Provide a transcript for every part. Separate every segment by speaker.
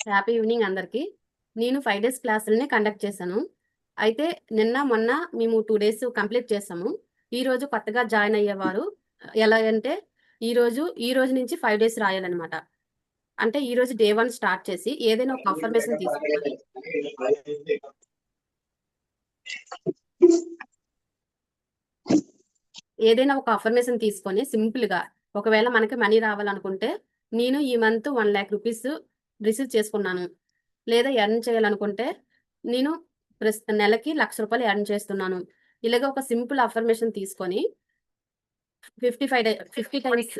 Speaker 1: Happy evening అందరికి. నేను 5 days క్లాసులని conduct చేశాను. అయితే నిన్న, మొన్న మేము 2 డేస్ కంప్లీట్ చేసాము. ఈరోజు కొత్తగా జాయిన్ అయ్యేవారు ఎలాగంటే ఈ రోజు నుంచి 5 డేస్ రాయాలనమాట. అంటే ఈరోజు డే 1 స్టార్ట్ చేసి ఏదైనా ఒక అఫర్మేషన్ తీసుకోవాలి. ఏదైనా ఒక అఫర్మేషన్ తీసుకొని సింపుల్‌గా ఒకవేళ మనకి మనీ రావాలనుకుంటే, నేను ఈ మంత్ 1,00,000 రూపీస్ రిసీవ్ చేసుకున్నాను. లేదా ఎర్న్ చేయాలనుకుంటే, నేను నెలకి రూ. 1,00,000 ఎర్న్ చేస్తున్నాను. ఇలాగ ఒక సింపుల్ అఫర్మేషన్ తీసుకొని 50 టైమ్స్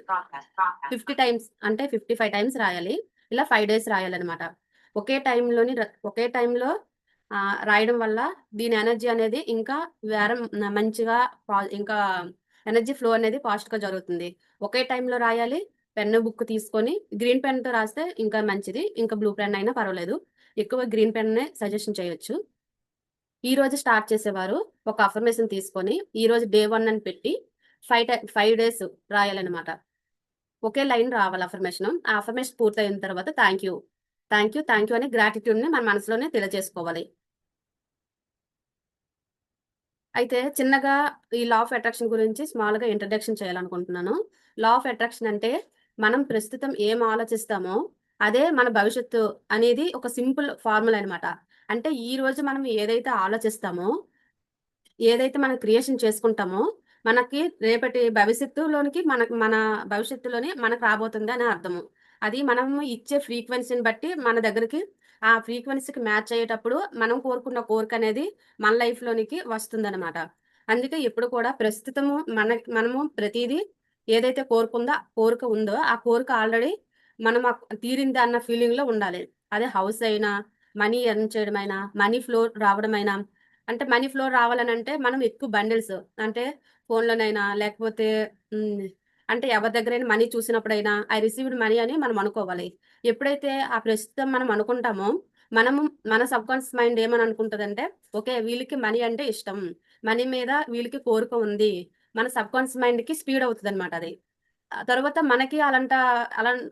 Speaker 1: 50 టైమ్స్ అంటే 55 టైమ్స్ రాయాలి. ఇలా 5 డేస్ రాయాలనమాట. ఒకే టైంలో రాయడం వల్ల దీని ఎనర్జీ అనేది ఇంకా మంచిగా ఇంకా ఎనర్జీ ఫ్లో అనేది ఫాస్ట్‌గా జరుగుతుంది. ఒకే టైంలో రాయాలి. పెన్ను, బుక్ తీసుకొని గ్రీన్ పెన్‌తో రాస్తే ఇంకా మంచిది. ఇంకా బ్లూ పెన్ అయినా పర్వాలేదు. ఎక్కువ గ్రీన్ పెన్నే సజెషన్ చేయొచ్చు. ఈరోజు స్టార్ట్ చేసేవారు ఒక అఫర్మేషన్ తీసుకొని ఈరోజు డే 1 అని పెట్టి 5 డేస్ రాయాలనమాట. ఒకే లైన్ రావాలి అఫర్మేషన్. ఆ అఫర్మేషన్ పూర్తయిన తర్వాత థ్యాంక్ యూ అని గ్రాటిట్యూడ్‌ని మన మనసులోనే తెలియజేసుకోవాలి. అయితే చిన్నగా ఈ లా ఆఫ్ అట్రాక్షన్ గురించి స్మాల్‌గా ఇంట్రడక్షన్ చేయాలనుకుంటున్నాను. లా ఆఫ్ అట్రాక్షన్ అంటే మనం ప్రస్తుతం ఏం ఆలోచిస్తామో అదే మన భవిష్యత్తు అనేది ఒక సింపుల్ ఫార్ములా అనమాట. అంటే ఈరోజు మనం ఏదైతే ఆలోచిస్తామో, ఏదైతే మనం క్రియేషన్ చేసుకుంటామో, మనకి రేపటి భవిష్యత్తులోనికి మన భవిష్యత్తులోనే మనకు రాబోతుంది అని అర్థము. అది మనం ఇచ్చే ఫ్రీక్వెన్సీని బట్టి మన దగ్గరికి ఆ ఫ్రీక్వెన్సీకి మ్యాచ్ అయ్యేటప్పుడు మనం కోరుకున్న కోరికనేది మన లైఫ్‌లోనికి వస్తుందనమాట. అందుకే ఎప్పుడు కూడా ప్రస్తుతము మనము ప్రతీదీ ఏదైతే కోరిక ఉందో, ఆ కోరిక ఆల్రెడీ మనం తీరింది అన్న ఫీలింగ్‌లో ఉండాలి. అదే హౌస్ అయినా, మనీ ఎర్న్ చేయడమైనా, మనీ ఫ్లో రావడమైనా అంటే మనీ ఫ్లో రావాలనంటే మనం ఎక్కువ బండిల్స్ అంటే ఫోన్‌లోనైనా లేకపోతే హ్మ్. అంటే ఎవరి దగ్గరైనా మనీ చూసినప్పుడైనా ఐ రిసీవ్డ్ మనీ అని మనం అనుకోవాలి. ఎప్పుడైతే ఆ ప్రస్తుతం మనం అనుకుంటామో, మనము మన సబ్‌కాన్షియస్ మైండ్ ఏమని అనుకుంటదంటే, ఓకే. వీళ్ళకి మనీ అంటే ఇష్టం. మనీ మీద వీళ్ళకి కోరిక ఉంది. మన సబ్‌కాన్షియస్ మైండ్‌కి స్పీడ్ అవుతదనమాట అది. తర్వాత మనకి అలా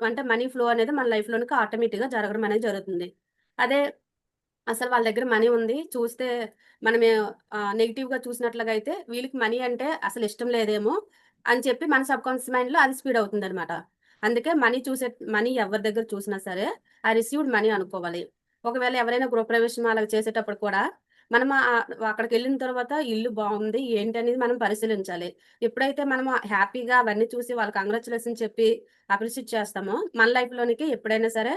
Speaker 1: అంటే మనీ ఫ్లో అనేది మన లైఫ్‌లోనికి ఆటోమేటిక్‌గా జరగడం అనేది జరుగుతుంది. అదే అసలు వాళ్ళ దగ్గర మనీ ఉంది. చూస్తే మనమే నెగెటివ్‌గా చూసినట్లుగా అయితే వీళ్ళకి మనీ అంటే అసలు ఇష్టం లేదేమో అని చెప్పి మన సబ్‌కాన్షియస్ మైండ్‌లో అది స్పీడ్ అవుతుందనమాట. అందుకే మనీ ఎవరి దగ్గర చూసినా సరే ఐ రిసీవ్డ్ మనీ అనుకోవాలి. ఒకవేళ ఎవరైనా గృహప్రవేశం అలాగ చేసేటప్పుడు కూడా మనం అక్కడికెళ్ళిన తర్వాత ఇల్లు బావుంది ఏంటనేది మనం పరిశీలించాలి. ఎప్పుడైతే మనము హ్యాపీగా అవన్నీ చూసి వాళ్ళకి కంగ్రాచ్యులేషన్ చెప్పి అప్రిషియేట్ చేస్తామో మన లైఫ్‌లోనికి ఎప్పుడైనా సరే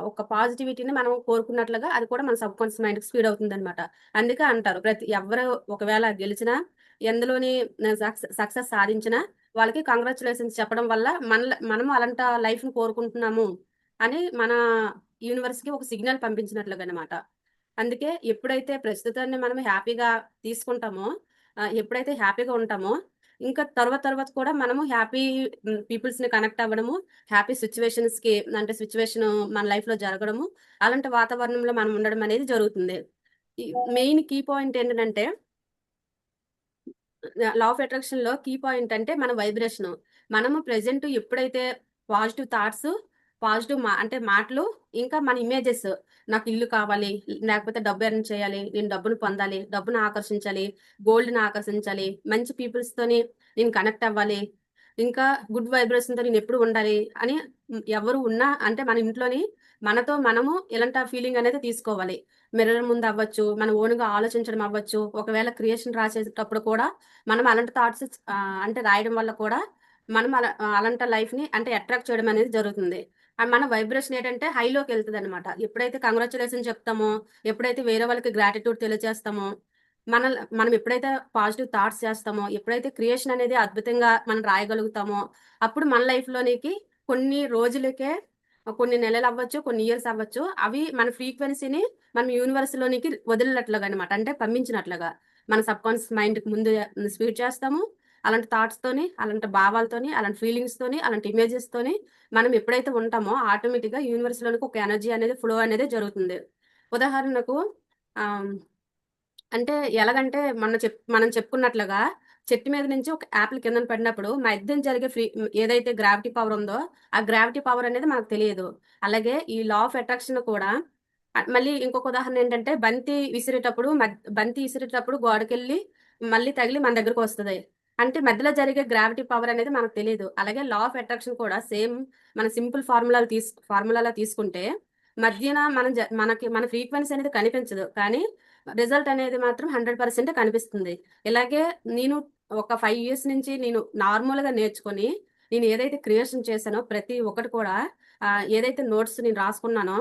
Speaker 1: ఒక పాజిటివిటీని మనం కోరుకున్నట్లుగా అది కూడా మన సబ్‌కాన్షియస్ మైండ్‌కి స్పీడ్ అవుతుందనమాట. అందుకే అంటారు ఎవరు ఒకవేళ గెలిచినా, ఎందులోని సక్సెస్ సాధించినా వాళ్ళకి కంగ్రాచ్యులేషన్స్ చెప్పడం వల్ల మనము అలాంట లైఫ్‌ని కోరుకుంటున్నాము అని మన యూనివర్స్‌కి ఒక సిగ్నల్ పంపించినట్లుగనమాట. అందుకే ఎప్పుడైతే ప్రస్తుతాన్ని మనం హ్యాపీగా తీసుకుంటామో, ఎప్పుడైతే హ్యాపీగా ఉంటామో, ఇంకా తర్వాత కూడా మనము పీపుల్స్‌ని కనెక్ట్ అవ్వడము, హ్యాపీ సిట్యుయేషన్స్‌కి అంటే సిట్యుయేషను మన లైఫ్‌లో జరగడము, అలాంటి వాతావరణంలో మనం ఉండడం అనేది జరుగుతుంది. ఈ మెయిన్ కీ పాయింట్ ఏంటంటే లా ఆఫ్ అట్రాక్షన్‌లో కీ పాయింట్ అంటే మన వైబ్రేషను. మనము ప్రెజెంట్ ఎప్పుడైతే పాజిటివ్ థాట్స్, అంటే మాటలు, ఇంకా మన ఇమేజెస్ నాకు ఇల్లు కావాలి, లేకపోతే డబ్బు ఎర్న్ చేయాలి, నేను డబ్బును పొందాలి, డబ్బును ఆకర్షించాలి, గోల్డ్‌ని ఆకర్షించాలి, మంచి పీపుల్స్‌తోని నేను కనెక్ట్ అవ్వాలి, ఇంకా గుడ్ వైబ్రేషన్‌తో నేనెప్పుడు ఉండాలి అని ఎవరు ఉన్నా అంటే మన ఇంట్లోని మనతో మనము ఇలాంటి ఫీలింగ్ అనేది తీసుకోవాలి. మిర్రర్ ముందు అవ్వచ్చు, మన ఓన్‌గా ఆలోచించడం అవ్వచ్చు, ఒకవేళ క్రియేషన్ రాసేటప్పుడు కూడా మనం అలాంటి థాట్స్ అంటే రాయడం వల్ల కూడా మనం అలాంటి లైఫ్‌ని అంటే అట్రాక్ట్ చేయడం అనేది జరుగుతుంది. మన వైబ్రేషన్ ఏంటంటే హైలోకెళ్తదనమాట. ఎప్పుడైతే కంగ్రాచ్యులేషన్ చెప్తామో, ఎప్పుడైతే వేరే వాళ్ళకి గ్రాటిట్యూడ్ తెలియజేస్తామో, మనం ఎప్పుడైతే పాజిటివ్ థాట్స్ చేస్తామో, ఎప్పుడైతే క్రియేషన్ అనేది అద్భుతంగా మనం రాయగలుగుతామో, అప్పుడు మన లైఫ్‌లోనికి కొన్ని రోజులకే కొన్ని నెలలవ్వచ్చు, కొన్ని ఇయర్స్ అవ్వచ్చు. అవి మన ఫ్రీక్వెన్సీని మనం యూనివర్స్‌లోనికి వదిలినట్లుగా అనమాట. అంటే పంపించినట్లుగా. మన సబ్‌కాన్షియస్ మైండ్‌కి ముందు స్పీడ్ చేస్తాము. అలాంటి థాట్స్‌తోని, అలాంటి భావాలతోని, అలాంటి ఫీలింగ్స్‌తోని, అలాంటి ఇమేజెస్‌తోని మనం ఎప్పుడైతే ఉంటామో ఆటోమేటిక్‌గా యూనివర్స్‌లోనికి ఒక ఎనర్జీ అనేది ఫ్లో అనేది జరుగుతుంది. ఉదాహరణకు ఆహ్, అంటే ఎలాగంటే మనం చెప్పుకున్నట్లుగా చెట్టు మీద నుంచి ఒక యాపిల్ కిందన పడినప్పుడు మధ్యన జరిగే ఏదైతే గ్రావిటీ పవర్ ఉందో ఆ గ్రావిటీ పవర్ అనేది మనకు తెలియదు. అలాగే ఈ లా ఆఫ్ అట్రాక్షన్ కూడా మళ్ళీ ఇంకొక ఉదాహరణ ఏంటంటే బంతి విసిరేటప్పుడు గోడకెళ్ళి మళ్ళీ తగిలి మన దగ్గరకు వస్తది. అంటే మధ్యలో జరిగే గ్రావిటీ పవర్ అనేది మనకు తెలియదు. అలాగే లా ఆఫ్ అట్రాక్షన్ కూడా సేమ్ మన సింపుల్ ఫార్ములాలా తీసుకుంటే మధ్యన మన ఫ్రీక్వెన్సీ అనేది కనిపించదు. కానీ రిజల్ట్ అనేది మాత్రం 100% కనిపిస్తుంది. ఇలాగే నేను ఒక 5 ఇయర్స్ నుంచి నేను నార్మల్‌గా నేర్చుకొని, నేను ఏదైతే క్రియేషన్ చేశానో ప్రతి ఒక్కటి కూడా ఏదైతే నోట్స్ నేను రాసుకున్నానో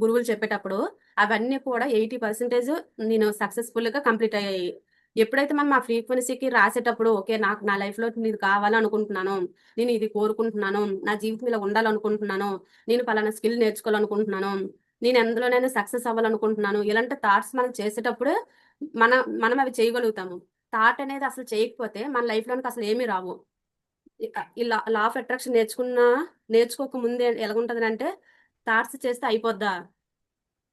Speaker 1: గురువులు చెప్పేటప్పుడు, అవన్నీ కూడా 80% నేను సక్సెస్‌ఫుల్‌గా కంప్లీట్ అయ్యాయి. ఎప్పుడైతే మనం ఆ ఫ్రీక్వెన్సీకి రాసేటప్పుడు, ఓకే. నాకు నా లైఫ్‌లో ఇది కావాలనుకుంటున్నాను. నేను ఇది కోరుకుంటున్నాను. నా జీవితం ఇలా ఉండాలనుకుంటున్నాను. నేను పలానా స్కిల్ నేర్చుకోవాలనుకుంటున్నాను. నేను ఎందులోనైనా సక్సెస్ అవ్వాలనుకుంటున్నాను. ఇలాంటి థాట్స్ మనం చేసేటప్పుడు మనం అవి చేయగలుగుతాము. థాట్ అనేది అసలు చేయకపోతే మన లైఫ్‌లోనికి అసలు ఏమీ రావు. ఈ లా ఆఫ్ అట్రాక్షన్ నేర్చుకోక ముందే ఎలాగుంటదనంటే థాట్స్ చేస్తే అయిపోద్దా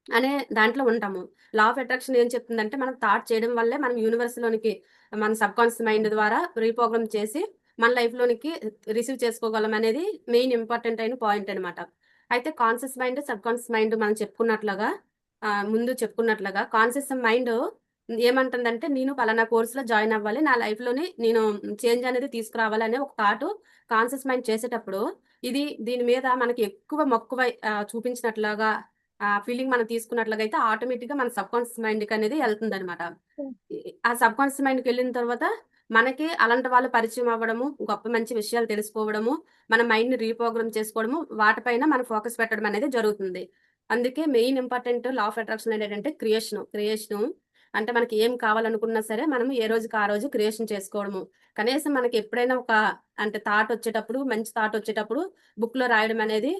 Speaker 1: అనే దాంట్లో ఉంటాము. లా ఆఫ్ అట్రాక్షన్ ఏం చెప్తుందంటే మనం థాట్ చేయడం వల్లే మనం యూనివర్స్‌లోనికి మన సబ్‌కాన్షియస్ మైండ్ ద్వారా రీప్రోగ్రామ్ చేసి మన లైఫ్‌లోనికి రిసీవ్ చేసుకోగలం అనేది మెయిన్ ఇంపార్టెంట్ అయిన పాయింట్ అనమాట. అయితే కాన్షియస్ మైండ్, సబ్‌కాన్షియస్ మైండ్ మనం ముందు చెప్పుకున్నట్లుగా కాన్షియస్ మైండ్ ఏమంటుందంటే నేను పలానా కోర్స్‌లో జాయిన్ అవ్వాలి. నా లైఫ్‌లోని నేను చేంజ్ అనేది తీసుకురావాలి అనే ఒక థాట్ కాన్షియస్ మైండ్ చేసేటప్పుడు దీని మీద మనకి ఎక్కువ మక్కువ చూపించినట్లుగా ఫీలింగ్ మనం తీసుకున్నట్లుగా అయితే ఆటోమేటిక్‌గా మన సబ్‌కాన్షియస్ మైండ్‌కనేది ఎళ్తుందనమాట. ఆ సబ్‌కాన్షియస్ మైండ్‌కెళ్ళిన తర్వాత మనకి అలాంటి వాళ్ళు పరిచయం అవ్వడము, మంచి విషయాలు తెలుసుకోవడము, మన మైండ్‌ని రీప్రోగ్రామ్ చేసుకోవడము, వాటిపైన మనం ఫోకస్ పెట్టడం అనేది జరుగుతుంది. అందుకే main important law of attraction ఏంటంటే క్రియేషను అంటే మనకి ఏం కావాలనుకున్నా సరే మనం ఏ రోజుకి ఆ రోజు క్రియేషన్ చేసుకోవడము. కనీసం మనకి ఎప్పుడైనా అంటే మంచి థాట్ వచ్చేటప్పుడు బుక్‌లో రాయడం అనేది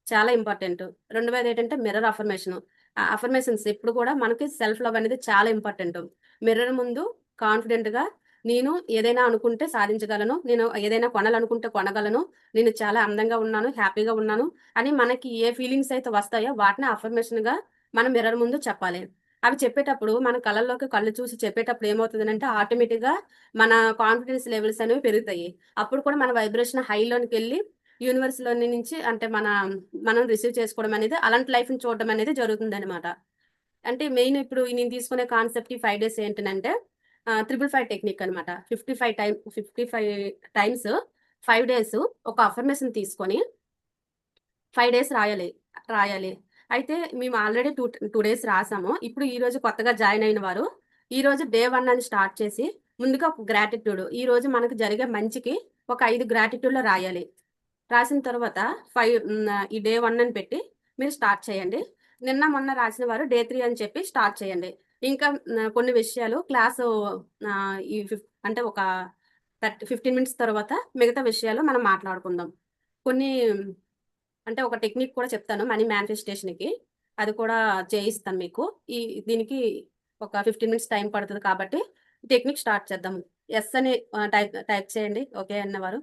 Speaker 1: చాలా ఇంపార్టెంట్. రెండోదేంటంటే మిర్రర్ అఫర్మేషన్. అఫర్మేషన్స్ ఎప్పుడు కూడా మనకి సెల్ఫ్ లవ్ అనేది చాలా ఇంపార్టెంట్. మిర్రర్ ముందు కాన్ఫిడెంట్‌గా నేను ఏదైనా అనుకుంటే సాధించగలను. నేను ఏదైనా కొనాలనుకుంటే కొనగలను. నేను చాలా అందంగా ఉన్నాను, హ్యాపీగా ఉన్నాను అని మనకి ఏ ఫీలింగ్స్ అయితే వస్తాయో వాటిని అఫర్మేషన్‌గా మనం మిర్రర్ ముందు చెప్పాలి. అవి చెప్పేటప్పుడు మన కళ్ళల్లోకి కళ్ళు చూసి చెప్పేటప్పుడు ఏమవుతుందనంటే ఆటోమేటిక్‌గా మన కాన్ఫిడెన్స్ లెవెల్స్ అనేవి పెరుగుతాయి. అప్పుడు కూడా మన వైబ్రేషన్ హైలోనికెళ్ళి యూనివర్స్‌లోని నుంచి అంటే మనం రిసీవ్ చేసుకోవడం అనేది అలాంటి లైఫ్‌ని చూడడం అనేది జరుగుతుందనమాట. అంటే మెయిన్ ఇప్పుడు నేను తీసుకునే కాన్సెప్ట్ ఈ 5 డేస్ ఏంటనంటే 555 టెక్నిక్ అనమాట. 55 టైమ్స్ 5 డేస్ ఒక అఫర్మేషన్ తీసుకొని 5 డేస్ రాయాలి. అయితే మేము ఆల్రెడీ 2 డేస్ రాసాము. ఇప్పుడు ఈరోజు కొత్తగా జాయిన్ అయిన వారు ఈరోజు డే 1 అని స్టార్ట్ చేసి ముందుగా ఒక గ్రాటిట్యూడ్ ఈరోజు మనకు జరిగే మంచికి ఒక 5 గ్రాటిట్యూడ్‌లో రాయాలి. రాసిన తర్వాత ఈ డే 1 అని పెట్టి మీరు స్టార్ట్ చేయండి. నిన్న, మొన్న రాసిన వారు డే 3 అని చెప్పి స్టార్ట్ చేయండి. ఇంకా కొన్ని విషయాలు ఈ అంటే ఒక 15 మినిట్స్ తర్వాత మిగతా విషయాలు మనం మాట్లాడుకుందాం. కొన్ని అంటే ఒక టెక్నిక్ కూడా చెప్తాను మనీ మేనిఫెస్టేషన్‌కి. అది కూడా చేయిస్తాను మీకు. దీనికి ఒక 15 మినిట్స్ టైం పడతది కాబట్టి టెక్నిక్ స్టార్ట్ చేద్దాము. యెస్ అని టైప్ చేయండి. ఓకే అన్నవారు.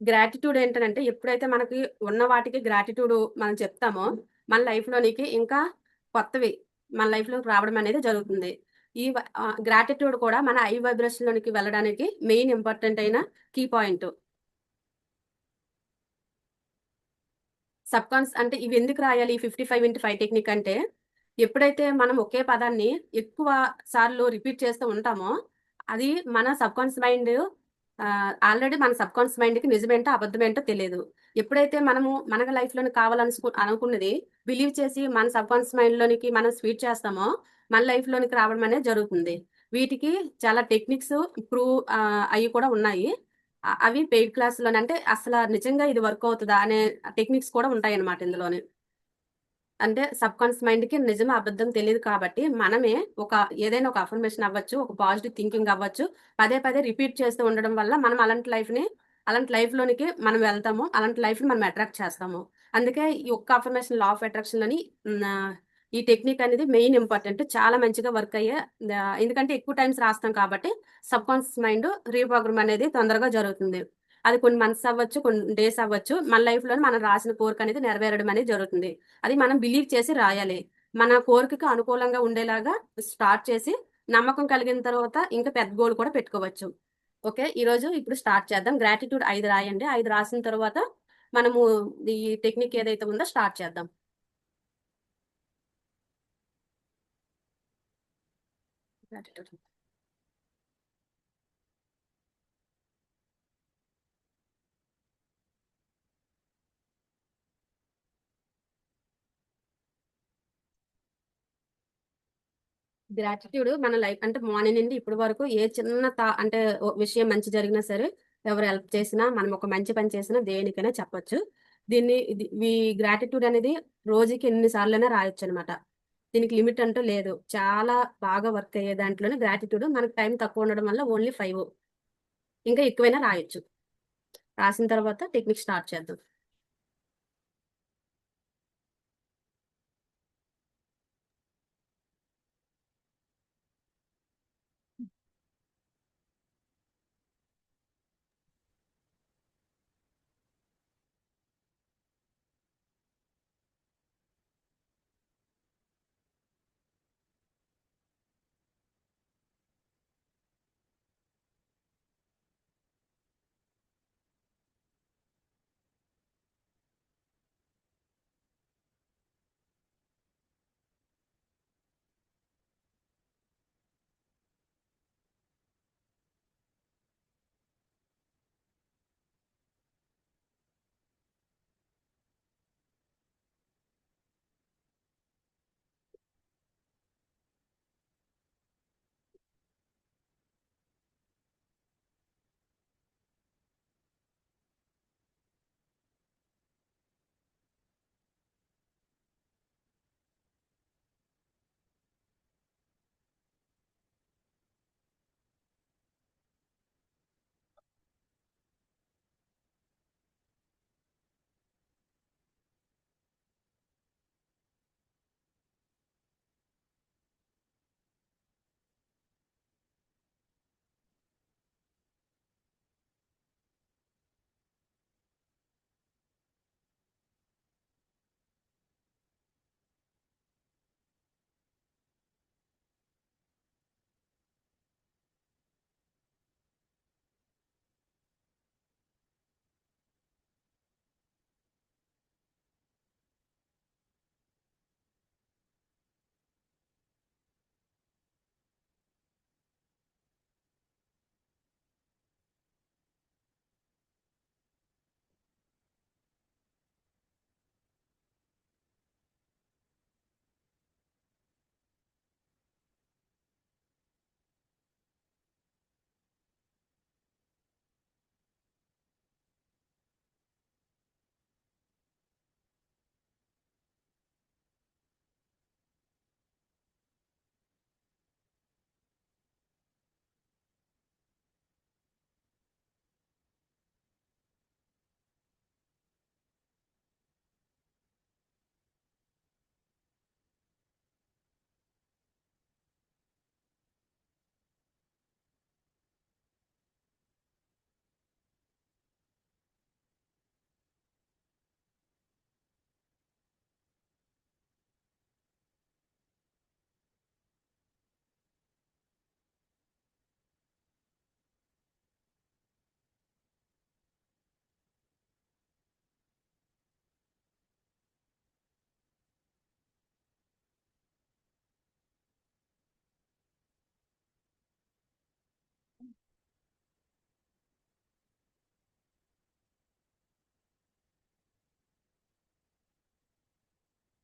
Speaker 1: గ్రాటిట్యూడ్ ఏంటనంటే ఎప్పుడైతే మనకి ఉన్న వాటికి గ్రాటిట్యూడ్ మనం చెప్తామో, మన లైఫ్‌లోనికి ఇంకా కొత్తవి మన లైఫ్‌లోకి రావడం అనేది జరుగుతుంది. గ్రాటిట్యూడ్ కూడా మన వైబ్రేషన్‌లోనికి వెళ్ళడానికి మెయిన్ ఇంపార్టెంట్ అయిన కీ పాయింట్. అంటే ఇవెందుకు రాయాలి ఈ 55x5 టెక్నిక్ అంటే, ఎప్పుడైతే మనం ఒకే పదాన్ని ఎక్కువ సార్లు రిపీట్ చేస్తూ ఉంటామో, అది మన సబ్‌కాన్షియస్ మైండ్ ఆల్రెడీ మన సబ్‌కాన్షియస్ మైండ్‌కి నిజమేంటో, అబద్ధమేంటో తెలీదు. ఎప్పుడైతే మనము మన లైఫ్‌లోని అనుకున్నది బిలీవ్ చేసి మన సబ్‌కాన్షియస్ మైండ్‌లోనికి మనం ఫీడ్ చేస్తామో, మన లైఫ్‌లోనికి రావడం అనేది జరుగుతుంది. వీటికి చాలా టెక్నిక్స్ అయి కూడా ఉన్నాయి. అవి పెయిడ్ క్లాస్‌లోనే అంటే అసల నిజంగా ఇది వర్క్ అవుతదా అనే టెక్నిక్స్ కూడా ఉంటాయన్నమాట ఇందులోని. అంటే సబ్‌కాన్షియస్ మైండ్‌కి నిజం, అబద్ధం తెలీదు కాబట్టి మనమే ఏదైనా ఒక అఫర్మేషన్ అవ్వచ్చు, ఒక పాజిటివ్ థింకింగ్ అవ్వచ్చు, పదే పదే రిపీట్ చేస్తూ ఉండడం వల్ల మనం అలాంటి లైఫ్‌లోనికి మనం వెళ్తాము. అలాంటి లైఫ్‌ని మనం అట్రాక్ట్ చేస్తాము. అందుకే ఈ ఒక్క అఫర్మేషన్ లా ఆఫ్ అట్రాక్షన్‌లోని ఈ టెక్నిక్ అనేది మెయిన్ ఇంపార్టెంట్. చాలా మంచిగా వర్క్ అయ్యే ఎందుకంటే ఎక్కువ టైమ్స్ రాస్తాం కాబట్టి సబ్‌కాన్షియస్ మైండ్ రీప్రోగ్రామ్ అనేది తొందరగా జరుగుతుంది. అది కొన్ని మంత్స్ అవ్వచ్చు, కొన్ని డేస్ అవ్వచ్చు. మన లైఫ్‌లోని మనం రాసిన కోరిక అనేది నెరవేరడం అనేది జరుగుతుంది. అది మనం బిలీవ్ చేసి రాయాలి. మన కోరికకు అనుకూలంగా ఉండేలాగా స్టార్ట్ చేసి నమ్మకం కలిగిన తర్వాత ఇంకా పెద్ద గోల్ కూడా పెట్టుకోవచ్చు. ఓకే. ఈరోజు ఇప్పుడు స్టార్ట్ చేద్దాం. గ్రాటిట్యూడ్ 5 రాయండి. 5 రాసిన తర్వాత మనము ఈ టెక్నిక్ ఏదైతే ఉందో స్టార్ట్ చేద్దాం. గ్రాటిట్యూడ్. గ్రాటిట్యూడ్ మన లైఫ్ అంటే మార్నింగ్ నుండి ఇప్పటి వరకు ఏ చిన్న అంటే విషయం మంచి జరిగినా సరే, ఎవరు హెల్ప్ చేసినా, మనం ఒక మంచి పని చేసినా దేనికైనా చెప్పొచ్చు. ఈ గ్రాటిట్యూడ్ అనేది రోజుకి ఎన్ని సార్లైనా రాయొచ్చు అనమాట. దీనికి లిమిట్ అంటూ లేదు. చాలా బాగా వర్క్ అయ్యే దాంట్లోనే గ్రాటిట్యూడ్. మనకు టైం తక్కువ ఉండడం వల్ల ఓన్లీ 5 ఇంకా ఎక్కువైనా రాయొచ్చు. రాసిన తర్వాత టెక్నిక్ స్టార్ట్ చేద్దాం.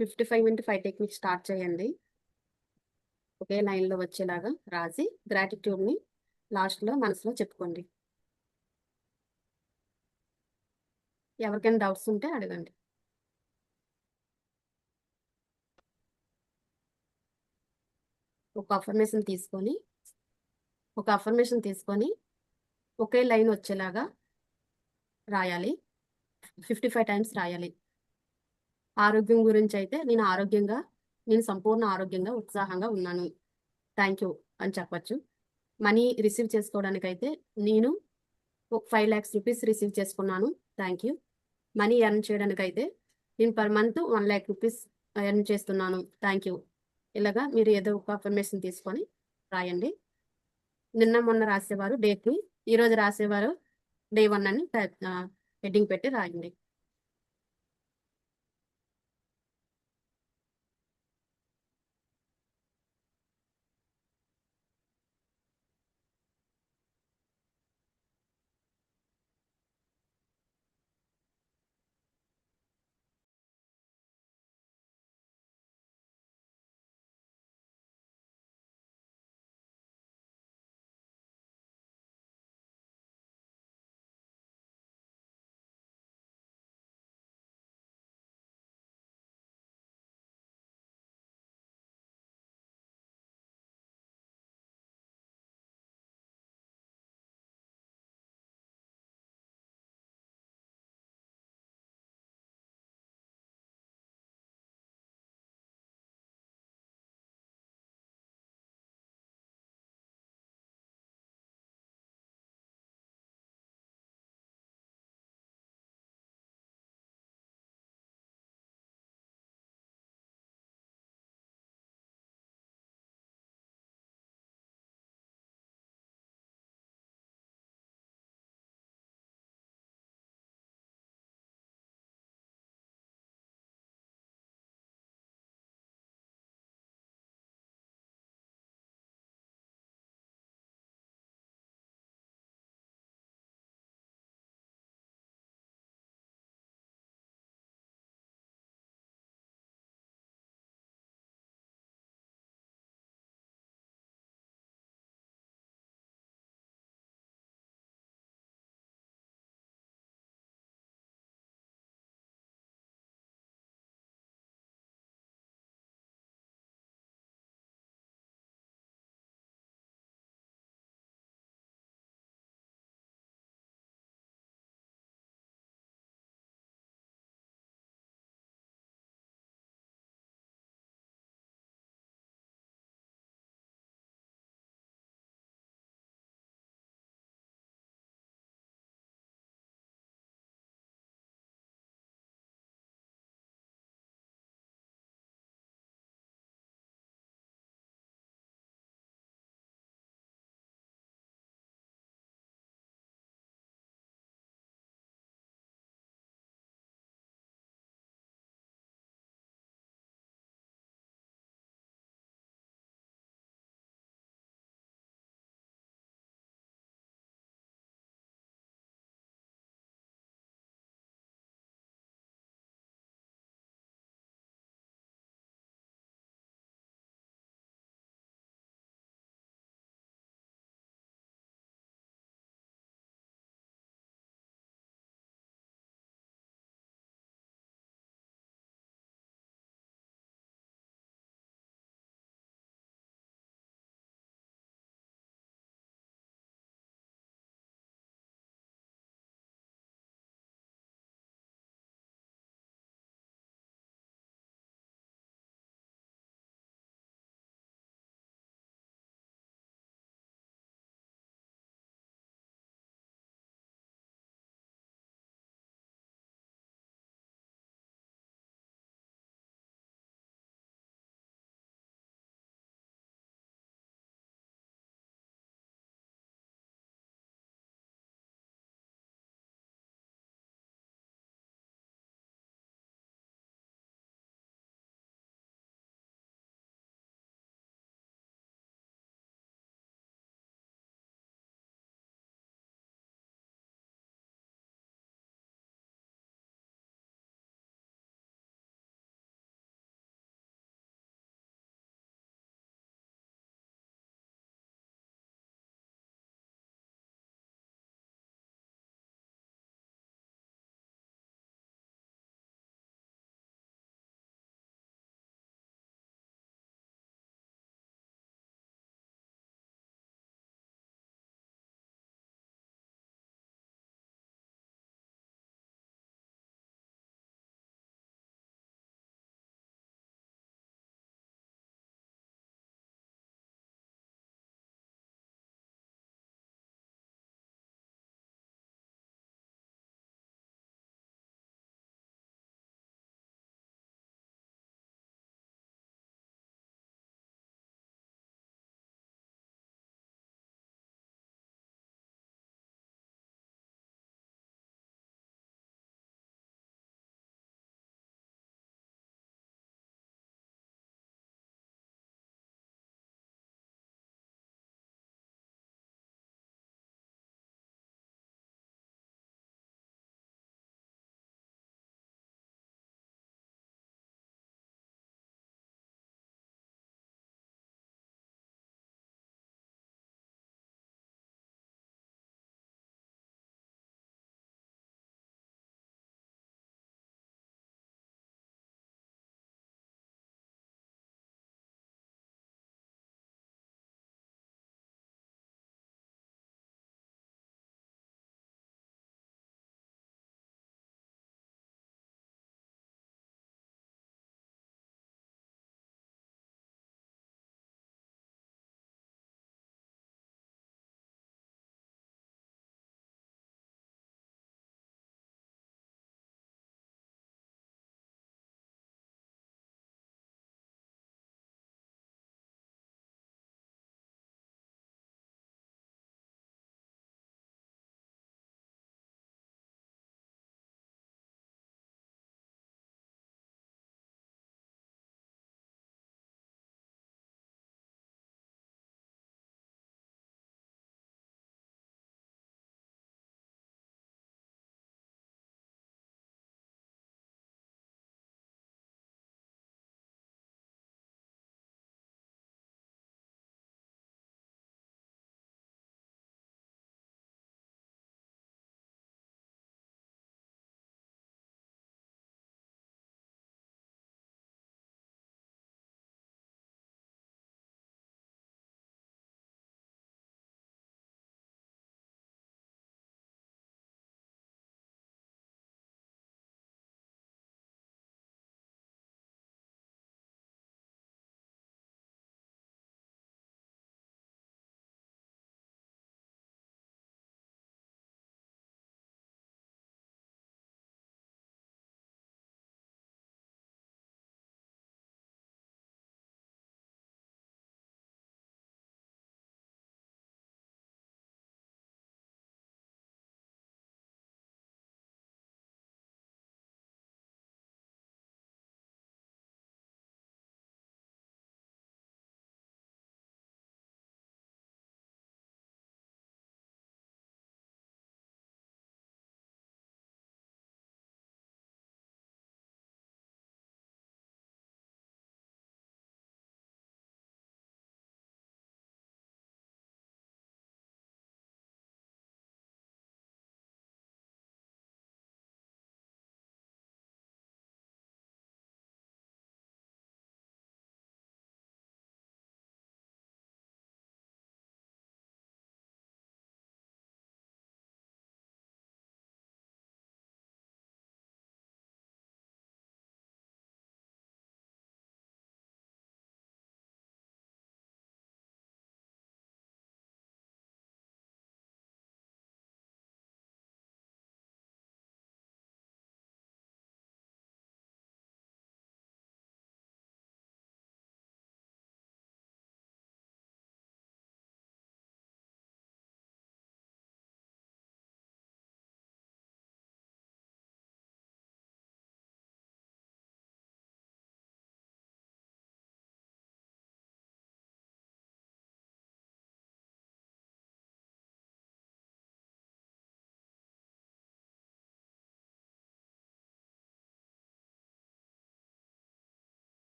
Speaker 1: ఫిఫ్టీ 55 టెక్నిక్ స్టార్ట్ చేయండి. ఒకే లైన్లో వచ్చేలాగా రాసి గ్రాటిట్యూడ్ని లాస్ట్లో మనసులో చెప్పుకోండి. ఎవరికైనా డౌట్స్ ఉంటే అడగండి. ఒక అఫర్మేషన్ తీసుకొని ఒకే లైన్ వచ్చేలాగా రాయాలి. 55 టైమ్స్ రాయాలి. ఆరోగ్యం గురించి అయితే నేను సంపూర్ణ ఆరోగ్యంగా ఉత్సాహంగా ఉన్నాను, థ్యాంక్ యూ అని చెప్పచ్చు. మనీ రిసీవ్ చేసుకోవడానికైతే నేను 5 lakhs రూపీస్ రిసీవ్ చేసుకున్నాను, థ్యాంక్ యూ. మనీ ఎర్న్ చేయడానికైతే నేను per month 1 lakh rupees earn చేస్తున్నాను, థ్యాంక్ యూ. ఇలాగా మీరు ఏదో ఒక అఫర్మేషన్ తీసుకొని రాయండి. నిన్న మొన్న రాసేవారు డేట్‌ని, ఈరోజు రాసేవారు డే 1 అని హెడ్డింగ్ పెట్టి రాయండి.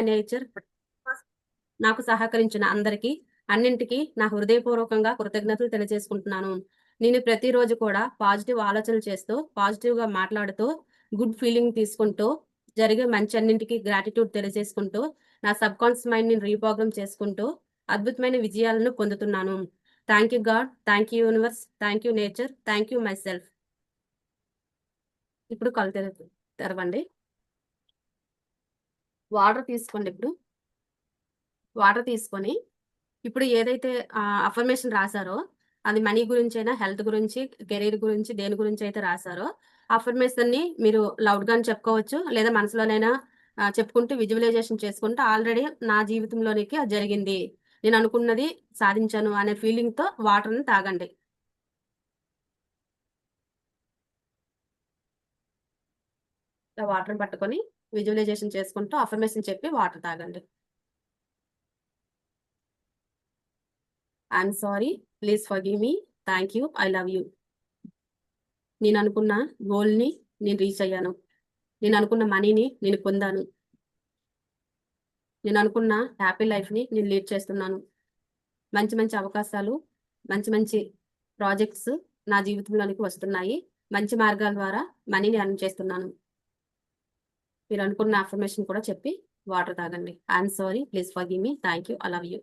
Speaker 1: నేచర్ నాకు సహకరించిన అందరికీ అన్నింటికీ నా హృదయపూర్వకంగా కృతజ్ఞతలు తెలియజేసుకుంటున్నాను. నేను ప్రతిరోజు కూడా పాజిటివ్ ఆలోచనలు చేస్తూ, పాజిటివ్‌గా మాట్లాడుతూ, గుడ్ ఫీలింగ్ తీసుకుంటూ, జరిగే మంచి అన్నింటికి గ్రాటిట్యూడ్ తెలియజేసుకుంటూ, నా సబ్‌కాన్షియస్ మైండ్‌ని రీప్రోగ్రామ్ చేసుకుంటూ, అద్భుతమైన విజయాలను పొందుతున్నాను. Thank you God, thank you universe, thank you nature, thank you myself. ఇప్పుడు కళ్ళు తెరవండి. వాటర్ తీసుకోండి ఇప్పుడు. వాటర్ తీసుకొని ఇప్పుడు ఏదైతే అఫర్మేషన్ రాసారో అది మనీ గురించైనా, హెల్త్ గురించి, కెరీర్ గురించి, దేని గురించి అయితే రాసారో అఫర్మేషన్‌ని మీరు లౌడ్‌గానే చెప్పుకోవచ్చు. లేదా మనసులోనైనా చెప్పుకుంటూ విజువలైజేషన్ చేసుకుంటూ ఆల్రెడీ నా జీవితంలోనికి అది జరిగింది. నేను అనుకున్నది సాధించాను అనే ఫీలింగ్‌తో వాటర్‌ని తాగండి. ఇలా వాటర్‌ని పట్టుకొని విజువలైజేషన్ చేసుకుంటూ అఫర్మేషన్ చెప్పి వాటర్ తాగండి. I'm sorry, please forgive me, thank you, I love you. నేను అనుకున్న గోల్‌ని నేను రీచ్ అయ్యాను. నేను అనుకున్న మనీని నేను పొందాను. నేను అనుకున్న హ్యాపీ లైఫ్‌ని నేను లీడ్ చేస్తున్నాను. మంచి మంచి అవకాశాలు, మంచి మంచి ప్రాజెక్ట్స్ నా జీవితంలోనికి వస్తున్నాయి. మంచి మార్గాల ద్వారా మనీని ఎర్న్ చేస్తున్నాను. మీరు అనుకున్న అఫర్మేషన్ కూడా చెప్పి వాటర్ తాగండి. I'm sorry, please forgive me, thank you, I love you.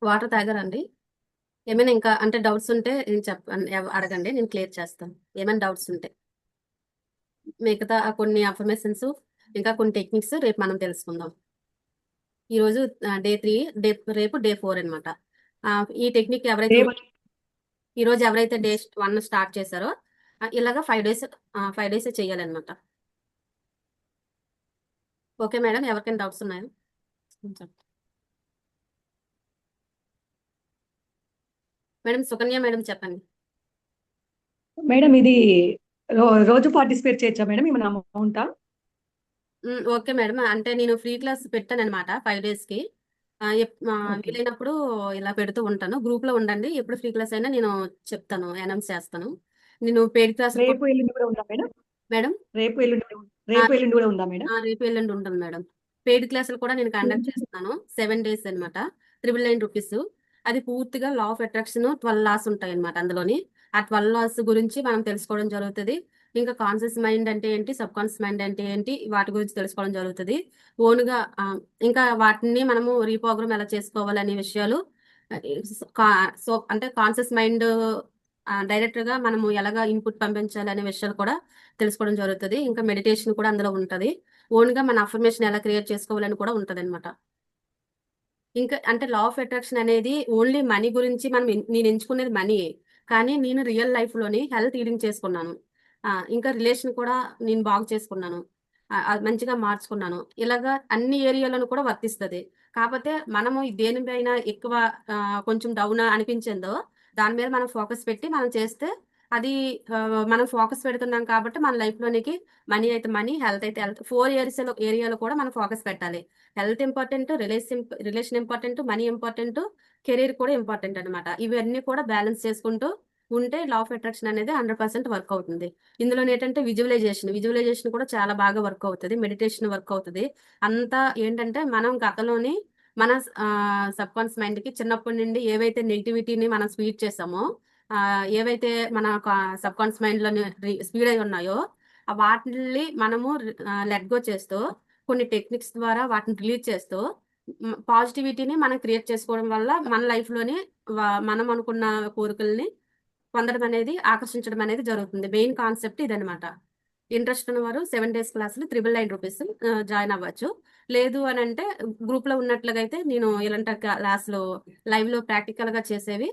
Speaker 1: Water తాగారండి? ఏమైనా ఇంకా అంటే డౌట్స్ ఉంటే అడగండి. నేను క్లియర్ చేస్తాను. ఏమైనా డౌట్స్ ఉంటే. మిగతా కొన్ని అఫర్మేషన్స్ ఇంకా కొన్ని టెక్నిక్స్ రేపు మనం తెలుసుకుందాం. ఈరోజు డే 3, రేపు డే 4 అనమాట. ఈ టెక్నిక్ ఈరోజు ఎవరైతే డే 1 స్టార్ట్ చేశారో ఇలాగా 5 డేస్ చేయాలన్నమాట. ఓకే మేడం, ఎవరికైనా డౌట్స్ ఉన్నాయా? మేడం సుకన్య మేడం చెప్పండి.
Speaker 2: మేడం ఇది రోజు పార్టిసిపేట్ చేయొచ్చా మేడం? ఏమైనా అమౌంటా?
Speaker 1: ఓకే మేడం, అంటే నేను ఫ్రీ క్లాస్ పెట్టానన్నమాట 5 డేస్‌కి.
Speaker 2: ఓకే.
Speaker 1: వీలైనప్పుడు ఇలా పెడుతూ ఉంటాను. గ్రూప్‌లో ఉండండి. ఎప్పుడు ఫ్రీ క్లాస్ అయినా నేను చెప్తాను, అనౌన్స్ చేస్తాను. నేను పెయిడ్ క్లాసులు
Speaker 2: రేపు ఎల్లుండి కూడా ఉందా మేడం?
Speaker 1: మేడం
Speaker 2: రేపు ఎల్లుండి
Speaker 1: ఆ!
Speaker 2: రేపు ఎల్లుండి కూడా ఉందా మేడం?
Speaker 1: రేపు ఎల్లుండి ఉంటుంది మేడం. పెయిడ్ క్లాసులు కూడా నేను కండక్ట్ చేస్తున్నాను. 7 డేస్ అనమాట. రూ. 999. అది పూర్తిగా లా ఆఫ్ అట్రాక్షన్ 12 లాస్ ఉంటాయన్నమాట అందులోని. ఆ 12 లాస్ గురించి మనం తెలుసుకోవడం జరుగుతది. ఇంకా కాన్షియస్ మైండ్ అంటే ఏంటి, సబ్ కాన్షియస్ మైండ్ అంటే ఏంటి, వాటి గురించి తెలుసుకోవడం జరుగుతది. ఓన్‌గా ఇంకా వాటిని మనము రీప్రోగ్రామ్ ఎలా చేసుకోవాలనే విషయాలు ఆహ్, కా సో అంటే కాన్షియస్ మైండ్ డైరెక్ట్‌గా మనము ఎలాగా ఇన్‌పుట్ పంపించాలనే విషయాలు కూడా తెలుసుకోవడం జరుగుతది. ఇంకా మెడిటేషన్ కూడా అందులో ఉంటది. ఓన్‌గా మన అఫర్మేషన్ ఎలా క్రియేట్ చేసుకోవాలని కూడా ఉంటదనమాట. ఇంకా అంటే లా ఆఫ్ అట్రాక్షన్ అనేది ఓన్లీ మనీ గురించి నేను ఎంచుకునేది మనీయే. కానీ నేను రియల్ లైఫ్‌లోని హెల్త్ హీలింగ్ చేసుకున్నాను. ఇంకా రిలేషన్ కూడా నేను బాగు చేసుకున్నాను. అది మంచిగా మార్చుకున్నాను. ఇలాగా అన్ని ఏరియాలోను కూడా వర్తిస్తది. కాపోతే మనము దేనిపైన ఎక్కువ కొంచెం డౌన్ అనిపించిందో దాని మీద మనం ఫోకస్ పెట్టి మనం చేస్తే అది మనం ఫోకస్ పెడుతున్నాం కాబట్టి మన లైఫ్‌లోనికి మనీ అయితే మనీ, హెల్త్ అయితే హెల్త్ 4 ఏరియాలో కూడా మనం ఫోకస్ పెట్టాలి. Health important, relation important, money important, career కూడా ఇంపార్టెంట్ అనమాట. ఇవన్నీ కూడా బ్యాలెన్స్ చేసుకుంటూ ఉంటే లా ఆఫ్ అట్రాక్షన్ అనేది 100% వర్క్ అవుతుంది. ఇందులోనేంటంటే విజువలైజేషన్ కూడా చాలా బాగా వర్క్ అవుతది. మెడిటేషన్ వర్క్ అవుతది. అంతా ఏంటంటే మనం గతంలోని మన సబ్‌కాన్షియస్ మైండ్‌కి చిన్నప్పటి నుండి ఏవైతే నెగటివిటీని మనం ఫీడ్ చేసామో, ఏవైతే మన సబ్‌కాన్షియస్ మైండ్‌లోని స్పీడ్ అయి ఉన్నాయో, వాటిల్ని మనము లెట్ గో చేస్తూ కొన్ని టెక్నిక్స్ ద్వారా వాటిని రిలీజ్ చేస్తూ పాజిటివిటీని మనం క్రియేట్ చేసుకోవడం వల్ల మన లైఫ్‌లోని మనం అనుకున్న కోరికల్ని పొందడం అనేది, ఆకర్షించడం అనేది జరుగుతుంది. మెయిన్ కాన్సెప్ట్ ఇదనమాట. ఇంట్రెస్ట్ ఉన్నవారు 7 డేస్ క్లాసులు రూ. 999 జాయిన్ అవ్వచ్చు. లేదు అనంటే గ్రూప్‌లో ఉన్నట్లుగా అయితే నేను ఇలాంటి క్లాస్‌లు లైవ్‌లో ప్రాక్టికల్‌గా చేసేవి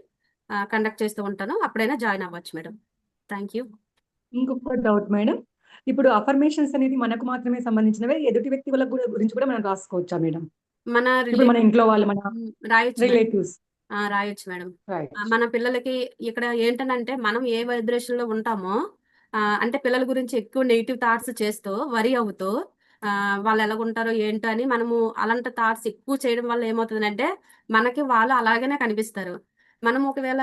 Speaker 1: కండక్ట్ చేస్తూ ఉంటాను. అప్పుడైనా జాయిన్ అవ్వచ్చు మేడం. Thank you.
Speaker 2: ఇంకొక డౌట్ మేడం. ఇప్పుడు అఫర్మేషన్స్ అనేది మనకు మాత్రమే సంబంధించినవే, ఎదుటి వ్యక్తి వాళ్ళ గురించి కూడా మనం రాసుకోవచ్చా మేడం?
Speaker 1: మన
Speaker 2: ఇప్పుడు మన ఇంట్లో వాళ్ళు, మన
Speaker 1: రాయొచ్చు మేడం.
Speaker 2: రిలేటివ్స్.
Speaker 1: రాయొచ్చు మేడం.
Speaker 2: రైట్.
Speaker 1: మన పిల్లలకి ఇక్కడ ఏంటనంటే మనం ఏ వైబ్రేషన్‌లో ఉంటామో అంటే పిల్లల గురించి ఎక్కువ నెగిటివ్ థాట్స్ చేస్తూ వరి అవుతూ వాళ్ళు ఎలాగుంటారో ఏంటో అని మనము అలాంటి థాట్స్ ఎక్కువ చేయడం వల్ల ఏమవుతుందంటే మనకి వాళ్ళు అలాగనే కనిపిస్తారు. మనం ఒకవేళ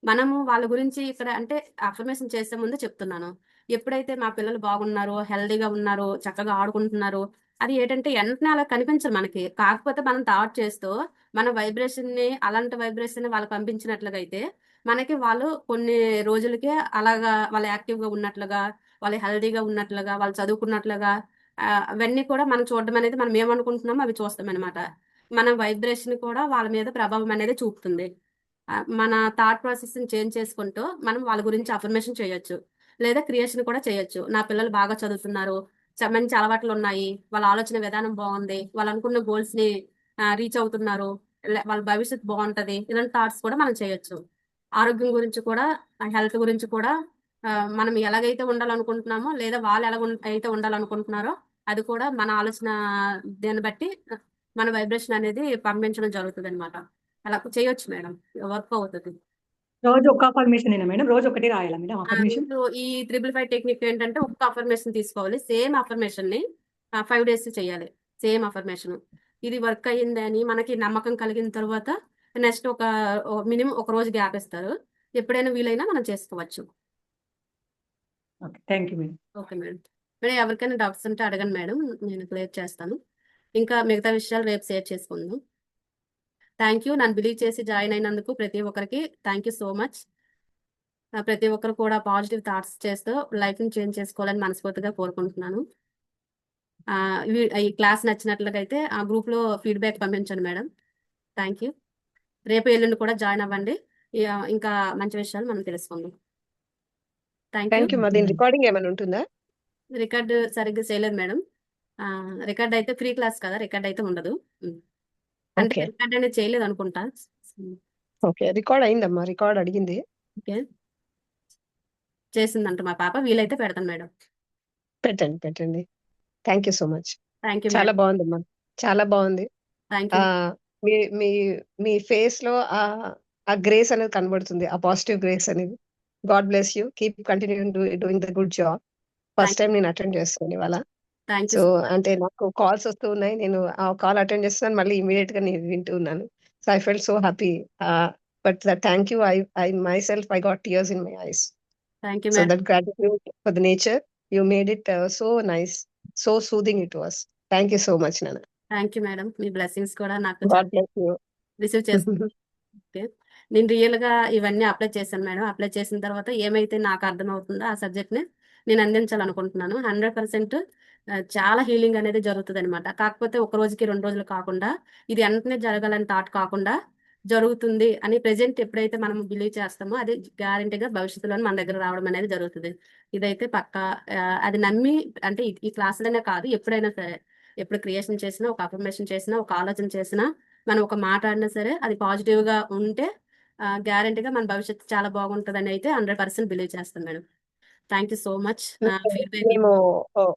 Speaker 1: మనము వాళ్ళ గురించి ఇక్కడ అంటే అఫర్మేషన్ చేసే ముందు చెప్తున్నాను. ఎప్పుడైతే మా పిల్లలు బాగున్నారో, హెల్తీగా ఉన్నారో, చక్కగా ఆడుకుంటున్నారో, అది ఏంటంటే వెంటనే అలా కనిపించదు మనకి. కాకపోతే మనం థాట్ చేస్తూ మన వైబ్రేషన్‌ని అలాంటి వైబ్రేషన్‌ని వాళ్ళకి పంపించినట్లుగా అయితే, మనకి వాళ్ళు కొన్ని రోజులకే అలాగా వాళ్ళు యాక్టివ్‌గా ఉన్నట్లుగా, వాళ్ళు హెల్తీగా ఉన్నట్లుగా, వాళ్ళు చదువుకున్నట్లుగా అవన్నీ కూడా మనం చూడడం అనేది మనం ఏమనుకుంటున్నామో అవి చూస్తామనమాట. మన వైబ్రేషన్ కూడా వాళ్ళ మీద ప్రభావం అనేది చూపుతుంది. మన థాట్ ప్రాసెస్‌ని చేంజ్ చేసుకుంటూ, మనం వాళ్ళ గురించి అఫర్మేషన్ చేయొచ్చు. లేదా క్రియేషన్ కూడా చేయొచ్చు. నా పిల్లలు బాగా చదువుతున్నారు. మంచి అలవాట్లున్నాయి. వాళ్ళ ఆలోచన విధానం బావుంది. వాళ్ళనుకున్న గోల్స్‌ని రీచ్ అవుతున్నారు. వాళ్ళ భవిష్యత్తు బావుంటది. ఇలాంటి థాట్స్ కూడా మనం చేయొచ్చు. ఆరోగ్యం గురించి కూడా, హెల్త్ గురించి కూడా మనం ఎలాగైతే ఉండాలనుకుంటున్నామో, లేదా వాళ్ళు అయితే ఉండాలనుకుంటున్నారో, అది కూడా మన ఆలోచన దాన్ని బట్టి మన వైబ్రేషన్ అనేది పంపించడం జరుగుతదనమాట. అలా చేయొచ్చు మేడం. వర్క్ అవుతది.
Speaker 2: రోజు ఒక్క అఫర్మేషనేనా మేడం? రోజు ఒకటే రాయాలా మేడం అఫర్మేషన్?
Speaker 1: ఇప్పుడు ఈ 555 టెక్నిక్ ఏంటంటే ఒక్క అఫర్మేషన్ తీసుకోవాలి. సేమ్ అఫర్మేషన్‌ని 5 డేస్ చేయాలి. Same affirmation. ఇది వర్క్ అయిందని మనకి నమ్మకం కలిగిన తర్వాత నెక్స్ట్ మినిమమ్ ఒక రోజు గ్యాప్ ఇస్తారు. ఎప్పుడైనా వీలైనా మనం చేసుకోవచ్చు.
Speaker 2: Okay. Thank you madam.
Speaker 1: Okay madam. Madam ఎవరికైనా డౌట్స్ ఉంటే అడగండి మేడం. నేను క్లియర్ చేస్తాను. ఇంకా మిగతా విషయాలు రేపు షేర్ చేసుకుందాం. Thank you. నన్ను బిలీవ్ చేసి జాయిన్ అయినందుకు ప్రతి ఒక్కరికి థాంక్ యూ సో మచ్. ప్రతి ఒక్కరు కూడా పాజిటివ్ థాట్స్ చేస్తూ లైఫ్‌ని చేంజ్ చేసుకోవాలని మనస్ఫూర్తిగా కోరుకుంటున్నాను. ఈ క్లాస్ నచ్చినట్లుగా అయితే ఆ గ్రూప్‌లో ఫీడ్‌బ్యాక్ పంపించండి మేడం. Thank you. రేపు, ఎల్లుండి కూడా జాయిన్ అవ్వండి. ఇంకా మంచి విషయాలు మనం తెలుసుకుందాం. Thank you.
Speaker 3: Thank you. దీని రికార్డింగ్ ఏమైనా ఉంటుందా?
Speaker 1: రికార్డ్ సరిగ్గా చేయలేదు మేడం. రికార్డ్ అయితే ఫ్రీ క్లాస్ కదా! రికార్డ్ అయితే ఉండదు. అంటే
Speaker 3: ఓకే.
Speaker 1: రికార్డ్ అనేది చేయలేదనుకుంటా.
Speaker 3: ఓకే. రికార్డ్ అయిందమ్మా. రికార్డ్ అడిగింది.
Speaker 1: ఓకే. చేసిందంట మా పాప. వీలైతే పెడతాను మేడం.
Speaker 3: పెట్టండి. Thank you so much.
Speaker 1: Thank you
Speaker 3: చాలా
Speaker 1: మేడం.
Speaker 3: బాగుందమ్మా. చాలా బాగుంది.
Speaker 1: Thank you.
Speaker 3: ఆహ్, మీ మీ మీ ఫేస్‌లో ఆ గ్రేస్ అనేది కనబడుతుంది. ఆ పాజిటివ్ గ్రేస్ అనేది. God bless you. Keep continuing doing the good job. First
Speaker 1: thank
Speaker 3: time నేను అటెండ్ చేస్తున్నాను ఇవాళ.
Speaker 1: థాంక్ యూ
Speaker 3: సో,
Speaker 1: సో
Speaker 3: అంటే నాకు కాల్స్ వస్తూ ఉన్నాయి. నేను ఆ కాల్ అటెండ్ చేస్తున్నాను. మళ్ళీ ఇమ్మీడియేట్‌గా నేను వింటూ ఉన్నాను. So, I felt so happy. But the thank you. I myself I got tears in my eyes.
Speaker 1: Thank you
Speaker 3: So
Speaker 1: madam.
Speaker 3: that gratitude for the nature, you made it so nice, so soothing it was. Thank you so much, Nana.
Speaker 1: Thank you madam. Me blessings కూడా నాకు
Speaker 3: God bless you.
Speaker 1: Receive చేసుకున్నాను. Okay. నేను రియల్‌గా ఇవన్నీ apply చేశాను madam. Apply చేసిన తర్వాత ఏమైతే నాకు అర్థమవుతుందో ఆ సబ్జెక్ట్‌ని నేను అందించాలనుకుంటున్నాను. 100% చాలా హీలింగ్ అనేది జరుగుతదనమాట. కాకపోతే ఒక రోజుకి, 2 రోజులు కాకుండా ఇది వెంటనే జరగాలని థాట్ కాకుండా జరుగుతుంది అని ప్రెజెంట్ ఎప్పుడైతే మనం బిలీవ్ చేస్తామో అది గ్యారంటీగా భవిష్యత్తులోనే మన దగ్గర రావడం అనేది జరుగుతది. ఇదైతే పక్కా. అది నమ్మి అంటే ఈ క్లాస్‌లోనే కాదు ఎప్పుడైనా సరే. ఎప్పుడు క్రియేషన్ చేసినా, ఒక అఫర్మేషన్ చేసినా, ఒక ఆలోచన చేసినా, మనం ఒక మాట అన్నా సరే అది పాజిటివ్‌గా ఉంటే గ్యారంటీగా మన భవిష్యత్తు చాలా బాగుంటదని అయితే 100% బిలీవ్ చేస్తాను madam. Thank you so much. Feedback
Speaker 3: మేము ఓహ్!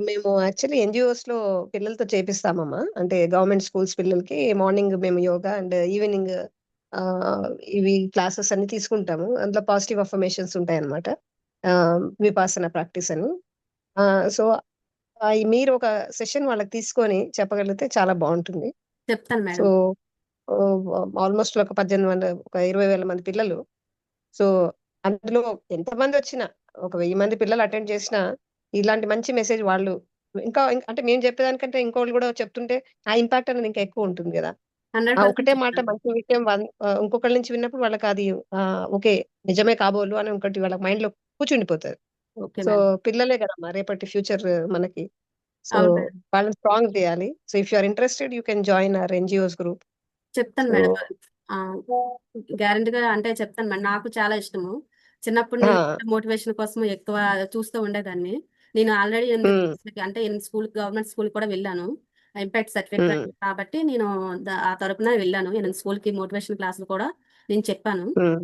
Speaker 3: మేము యాక్చువల్లీ ఎన్‌జీఓస్‌లో పిల్లలతో చేపిస్తామమ్మా. అంటే గవర్నమెంట్ స్కూల్స్ పిల్లలకి మార్నింగ్ మేము యోగా అండ్ ఈవినింగ్ ఆహ్, ఇవి క్లాసెస్ అన్ని తీసుకుంటాము. అందులో పాజిటివ్ అఫర్మేషన్స్ ఉంటాయన్నమాట. విపాసన ప్రాక్టీస్ అని. సో, మీరు ఒక సెషన్ వాళ్ళకి తీసుకొని చెప్పగలిగితే చాలా బావుంటుంది.
Speaker 1: చెప్తాను
Speaker 3: సో,
Speaker 1: మేడం.
Speaker 3: ఆల్‌మోస్ట్ ఒక 18,000 ఒక 20,000 మంది పిల్లలు. సో, అందులో ఎంతమందొచ్చినా, ఒక 1000 మంది పిల్లలు అటెండ్ చేసినా, ఇలాంటి మంచి మెసేజ్ వాళ్ళు అంటే మేము చెప్పేదానికంటే ఇంకోళ్ళు గూడా చెప్తుంటే, ఆ ఇంపాక్ట్ అనేది ఇంకా ఎక్కువుంటుంది గదా! ఆ
Speaker 1: 100%
Speaker 3: ఒకటే మాట
Speaker 1: చెప్తాను.
Speaker 3: మంచి విషయం ఇంకొకళ్ళ నుంచి విన్నప్పుడు వాళ్ళకది ఓకే. నిజమే కాబోలు అని ఒకటి వాళ్ళ మైండ్‌లో కూర్చుండిపోతది.
Speaker 1: Okay
Speaker 3: so,
Speaker 1: madam.
Speaker 3: పిల్లలే గదమ్మా రేపటి ఫ్యూచర్ మనకి. సో,
Speaker 1: అవును మేడం.
Speaker 3: వాళ్ళని స్ట్రాంగ్ జేయాలి. So, if you are interested you can join our NGOs group.
Speaker 1: చెప్తాను
Speaker 3: సో
Speaker 1: మేడం. ఆహ్, గ్యారంటీగా అంటే చెప్తాను మేడం. నాకు చాలా ఇష్టము. చిన్నప్పటి నుంచి
Speaker 3: ఆ!
Speaker 1: మోటివేషన్ కోసం ఎక్కువ చూస్తూ ఉండేదాన్ని. నేను ఆల్రెడీ 8
Speaker 3: హ్మ్.
Speaker 1: క్లాసులకి అంటే 8 గవర్నమెంట్ స్కూల్‌కి కూడా వెళ్ళాను. ఇంపాక్ట్ సర్టిఫికేట్
Speaker 3: హ్మ్.
Speaker 1: కాబట్టి నేను ఆ తరపున వెళ్ళాను. 8 స్కూల్‌కి మోటివేషన్ క్లాసులు కూడా నేను చెప్పాను.
Speaker 3: హ్మ్.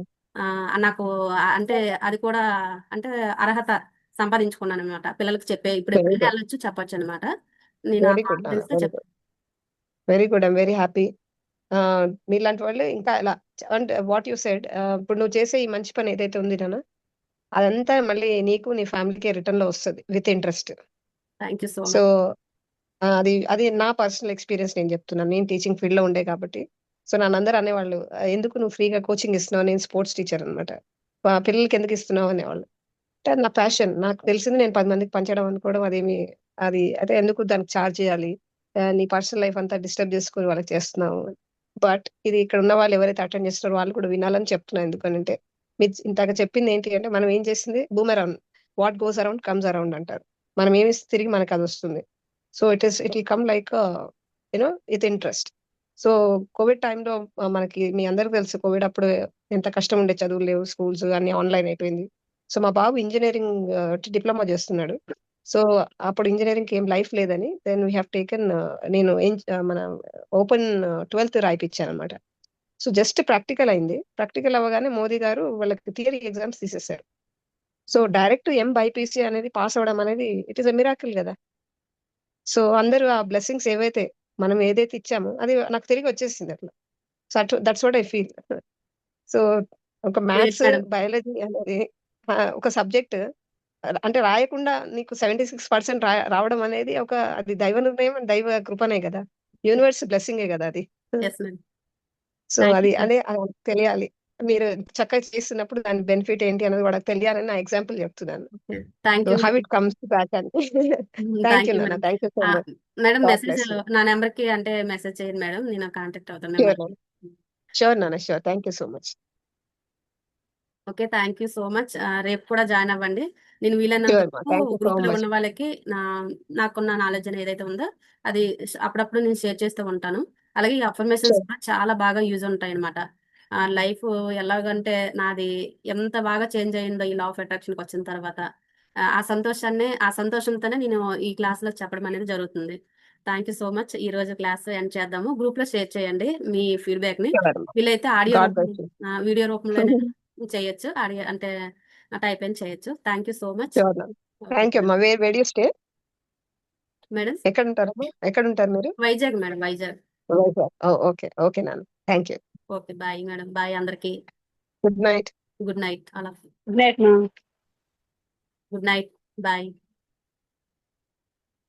Speaker 1: నాకు అంటే అది కూడా అంటే అర్హత సంపాదించుకున్నాననమాట. పిల్లలకి ఇప్పుడు
Speaker 3: వెరీ
Speaker 1: ఎప్పుడైనా
Speaker 3: గుడ్.
Speaker 1: ఎళ్ళొచ్చు చెప్పొచ్చనమాట. నేను ఆ
Speaker 3: వెరీ గుడ్ నాన్న.
Speaker 1: కాన్ఫిడెన్స్‌తో
Speaker 3: వెరీ గుడ్.
Speaker 1: చెప్పాను.
Speaker 3: Very good. I'm very happy. మీలాంటి వాళ్ళు ఇంకా ఇలా అంటే వాట్ యూ సెడ్ ఇప్పుడు నువ్వు చేసే ఈ మంచి పని ఏదైతే ఉంది నాన్న, అదంతా మళ్ళీ నీకు నీ ఫ్యామిలీకి రిటర్న్ లో వస్తుంది with interest.
Speaker 1: Thank you so
Speaker 3: so
Speaker 1: much.
Speaker 3: అది అది నా పర్సనల్ ఎక్స్పీరియన్స్ నేను చెప్తున్నాను. నేను టీచింగ్ ఫీల్డ్ లో ఉండే కాబట్టి. సో నన్ను అందరూ అనేవాళ్ళు, ఎందుకు నువ్వు ఫ్రీగా కోచింగ్ ఇస్తున్నావు, నేను స్పోర్ట్స్ టీచర్ అనమాట, పిల్లలకి ఎందుకు ఇస్తున్నావు అనేవాళ్ళు. అంటే అది నా ప్యాషన్, నాకు తెలిసింది నేను 10 మందికి పంచడం అనుకోవడం అదేమి, అది అయితే ఎందుకు దానికి ఛార్జ్ చేయాలి, నీ పర్సనల్ లైఫ్ అంతా డిస్టర్బ్ చేసుకుని వాళ్ళకి చేస్తున్నావు. బట్ ఇది ఇక్కడ ఉన్న వాళ్ళు ఎవరైతే అటెండ్ చేస్తున్నారో వాళ్ళు కూడా వినాలని చెప్తున్నాను. ఎందుకంటే మీరు ఇంతగా చెప్పింది ఏంటి అంటే, మనం ఏం చేసింది boomerang, what goes around comes around అంటారు. మనం ఏమి తిరిగి మనకు అది వస్తుంది. So it will come like you know with interest. So Covid టైంలో మనకి మీ అందరికి తెలుసు, కోవిడ్ అప్పుడు ఎంత కష్టం ఉండే, చదువులు లేవు, స్కూల్స్ అన్ని ఆన్లైన్ అయిపోయింది. సో మా బాబు ఇంజనీరింగ్ డిప్లొమా చేస్తున్నాడు. సో అప్పుడు ఇంజనీరింగ్ ఏం లైఫ్ లేదని దెన్ వీ హ్యావ్ టేకెన్, నేను మన ఓపెన్ 12th రాయిపించాను అనమాట. సో జస్ట్ ప్రాక్టికల్ అయింది. ప్రాక్టికల్ అవ్వగానే మోదీ గారు వాళ్ళకి థియరీ ఎగ్జామ్స్ తీసేశారు. సో డైరెక్ట్ MBPC అనేది పాస్ అవ్వడం అనేది ఇట్ ఈస్ ఎ మిరాకిల్ కదా. సో అందరూ ఆ బ్లెస్సింగ్స్ ఏవైతే మనం ఏదైతే ఇచ్చామో అది నాకు తిరిగి వచ్చేసింది అట్లా. So that's what I feel. So ఒక
Speaker 1: గ్రేట్
Speaker 3: మ్యాథ్స్
Speaker 1: మేడం.
Speaker 3: బయాలజీ అనేది ఒక సబ్జెక్ట్ అంటే రాయకుండా నీకు 76% రావడం అనేది అది దైవ నిర్ణయం, దైవ కృపనే కదా, యూనివర్స్ బ్లెస్సింగే కదా అది.
Speaker 1: Yes madam.
Speaker 3: సో
Speaker 1: థ్యాంక్
Speaker 3: అది
Speaker 1: యూ
Speaker 3: అదే తెలియాలి. మీరు చక్కగా చేస్తున్నప్పుడు దాని బెనిఫిట్ ఏంటి అనేది వాళ్ళకి తెలియాలని నా ఎగ్జాంపుల్ చెప్తున్నాను.
Speaker 1: Thank
Speaker 3: so
Speaker 1: you
Speaker 3: how
Speaker 1: madam.
Speaker 3: It comes back అని. థ్యాంక్
Speaker 1: థ్యాంక్
Speaker 3: యూ
Speaker 1: యూ
Speaker 3: నాన్న,
Speaker 1: madam.
Speaker 3: Thank you so much.
Speaker 1: Madam
Speaker 3: God
Speaker 1: message
Speaker 3: bless you.
Speaker 1: నా నెంబర్కి అంటే మెసేజ్ చేయండి మేడం, నేను కాంటాక్ట్ అవుతాను
Speaker 3: ష్యూర్
Speaker 1: మిమ్మల్ని.
Speaker 3: నాన్న, ష్యూర్ నాన్న, sure. Thank you so much.
Speaker 1: Okay, thank you so much. రేపు కూడా జాయిన్ అవ్వండి. నేను వీలైనంత
Speaker 3: ష్యూర్ మా,
Speaker 1: వరకు
Speaker 3: థ్యాంక్ యూ సో
Speaker 1: గ్రూప్లో
Speaker 3: మచ్.
Speaker 1: ఉన్న వాళ్ళకి నాకున్న నాలెడ్జ్ అనేది ఏదైతే ఉందో అది అప్పుడప్పుడు నేను షేర్ చేస్తూ ఉంటాను. అలాగే ఈ అఫర్మేషన్స్
Speaker 3: ష్యూర్.
Speaker 1: కూడా చాలా బాగా యూజ్ ఉంటాయి అనమాట. లైఫ్ ఎలాగంటే నాది ఎంత బాగా చేంజ్ అయిందో ఈ లా ఆఫ్ అట్రాక్షన్కి వచ్చిన తర్వాత, ఆ సంతోషంతోనే నేను ఈ క్లాస్లో చెప్పడం అనేది జరుగుతుంది. Thank you so much. ఈ రోజు క్లాస్ ఎండ్ చేద్దాము. గ్రూప్లో షేర్ చేయండి మీ ఫీడ్బ్యాక్ని.
Speaker 3: ష్యూర్ అమ్మా.
Speaker 1: వీలైతే ఆడియో
Speaker 3: గాడ్
Speaker 1: రూపం,
Speaker 3: బ్లెస్ యూ.
Speaker 1: వీడియో రూపంలో చేయొచ్చు, ఆడియో అంటే టైప్ అయిన చేయొచ్చు. Thank you so much.
Speaker 3: Sure నాన్న,
Speaker 1: ఓకే
Speaker 3: థ్యాంక్ యూ అమ్మా. Where you stay?
Speaker 1: మేడం.
Speaker 3: ఎక్కడ ఉంటారమ్మా, ఎక్కడ ఉంటారు మీరు?
Speaker 1: Vizag madam, Vizag.
Speaker 3: Vizag. Okay okay నాన్న, thank you.
Speaker 1: Okay, bye madam, bye అందరికి.
Speaker 3: Good night.
Speaker 1: Good night. అలా
Speaker 4: good night ma'am.
Speaker 1: Good night, bye.